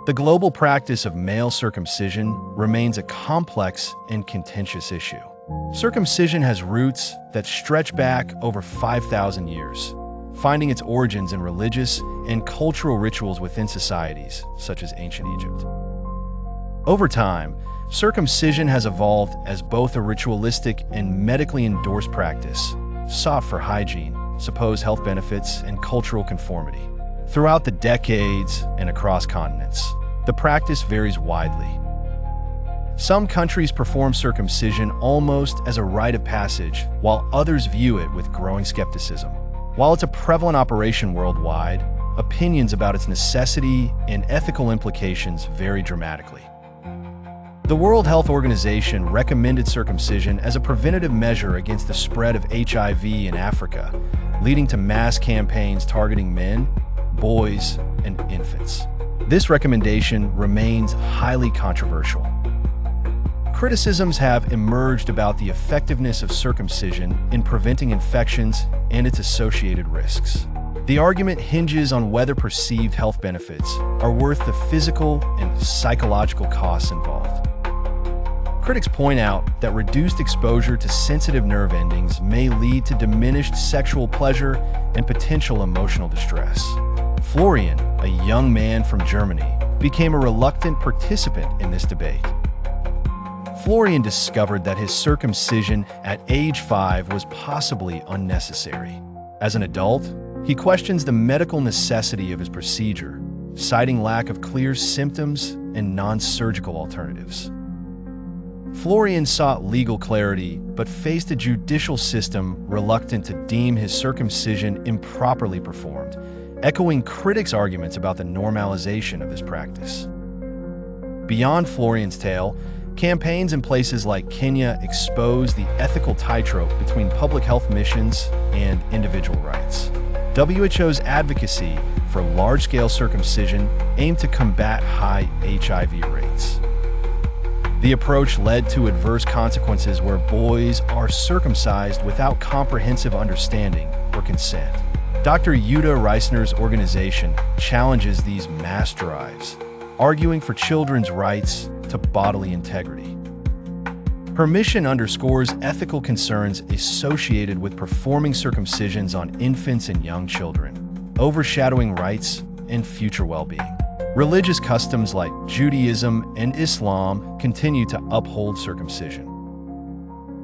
The global practice of male circumcision remains a complex and contentious issue. Circumcision has roots that stretch back over 5,000 years, finding its origins in religious and cultural rituals within societies, such as ancient Egypt. Over time, circumcision has evolved as both a ritualistic and medically endorsed practice, sought for hygiene, supposed health benefits, and cultural conformity. Throughout the decades and across continents, the practice varies widely. Some countries perform circumcision almost as a rite of passage, while others view it with growing skepticism. While it's a prevalent operation worldwide, opinions about its necessity and ethical implications vary dramatically. The World Health Organization recommended circumcision as a preventative measure against the spread of HIV in Africa, leading to mass campaigns targeting men, boys, and infants. This recommendation remains highly controversial. Criticisms have emerged about the effectiveness of circumcision in preventing infections and its associated risks. The argument hinges on whether perceived health benefits are worth the physical and psychological costs involved. Critics point out that reduced exposure to sensitive nerve endings may lead to diminished sexual pleasure and potential emotional distress. Florian, a young man from Germany, became a reluctant participant in this debate. Florian discovered that his circumcision at age 5 was possibly unnecessary. As an adult, he questions the medical necessity of his procedure, citing lack of clear symptoms and non-surgical alternatives. Florian sought legal clarity, but faced a judicial system reluctant to deem his circumcision improperly performed, echoing critics' arguments about the normalization of this practice. Beyond Florian's tale, campaigns in places like Kenya expose the ethical tightrope between public health missions and individual rights. WHO's advocacy for large-scale circumcision aimed to combat high HIV rates. The approach led to adverse consequences where boys are circumcised without comprehensive understanding or consent. Dr. Yuta Reisner's organization challenges these mass drives, arguing for children's rights to bodily integrity. Her mission underscores ethical concerns associated with performing circumcisions on infants and young children, overshadowing rights and future well-being. Religious customs like Judaism and Islam continue to uphold circumcision.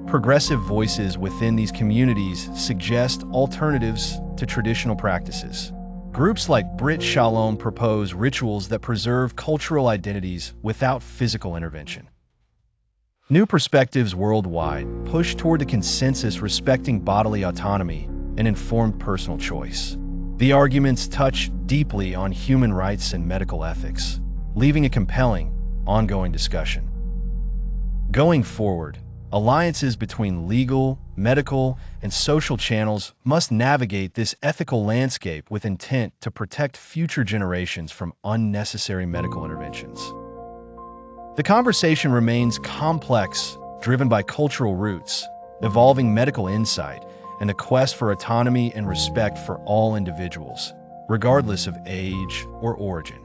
Progressive voices within these communities suggest alternatives to traditional practices. Groups like Brit Shalom propose rituals that preserve cultural identities without physical intervention. New perspectives worldwide push toward a consensus respecting bodily autonomy and informed personal choice. The arguments touch deeply on human rights and medical ethics, leaving a compelling, ongoing discussion. Going forward, alliances between legal, medical, and social channels must navigate this ethical landscape with intent to protect future generations from unnecessary medical interventions. The conversation remains complex, driven by cultural roots, evolving medical insight, and a quest for autonomy and respect for all individuals, regardless of age or origin.